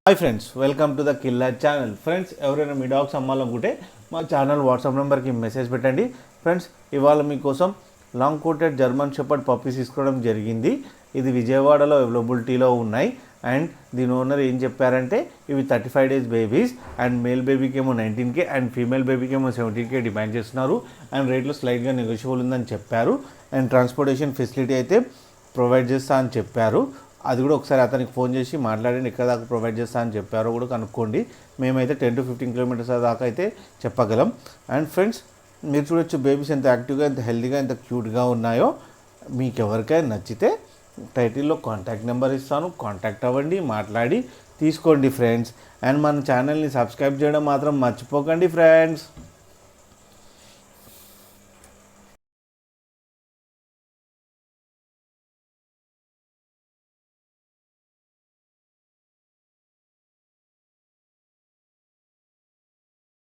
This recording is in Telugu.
Hi friends, welcome to the killer channel. Friends, ఎవరైనా మీ డాగ్స్ అమ్మాలనుకుంటే మా ఛానల్ వాట్సాప్ నెంబర్కి మెసేజ్ పెట్టండి. ఫ్రెండ్స్, ఇవాళ మీకోసం long coated German shepherd puppies తీసుకోవడం జరిగింది. ఇది విజయవాడలో అవైలబిలిటీలో ఉన్నాయి. అండ్ దీని ఓనర్ ఏం చెప్పారంటే ఇవి 35 days బేబీస్ అండ్ మేల్ బేబీకి ఏమో 19K అండ్ ఫీమేల్ బేబీకి ఏమో 17K డిమాండ్ చేస్తున్నారు. అండ్ రేట్లో స్లైట్గా నెగోషియబుల్ ఉందని చెప్పారు. అండ్ ట్రాన్స్పోర్టేషన్ ఫెసిలిటీ అయితే ప్రొవైడ్ చేస్తా అని చెప్పారు. అది కూడా ఒకసారి అతనికి ఫోన్ చేసి మాట్లాడండి, ఎక్కడ దాకా ప్రొవైడ్ చేస్తా అని చెప్పారో కూడా కనుక్కోండి. మేమైతే 10 to 15 kilometers దాకా అయితే చెప్పగలం. అండ్ ఫ్రెండ్స్, మీరు చూడొచ్చు బేబీస్ ఎంత యాక్టివ్గా, ఎంత హెల్తీగా, ఎంత క్యూట్గా ఉన్నాయో. మీకు ఎవరికైనా నచ్చితే టైటిల్లో కాంటాక్ట్ నెంబర్ ఇస్తాను, కాంటాక్ట్ అవ్వండి, మాట్లాడి తీసుకోండి ఫ్రెండ్స్. అండ్ మన ఛానల్ని సబ్స్క్రైబ్ చేయడం మాత్రం మర్చిపోకండి ఫ్రెండ్స్.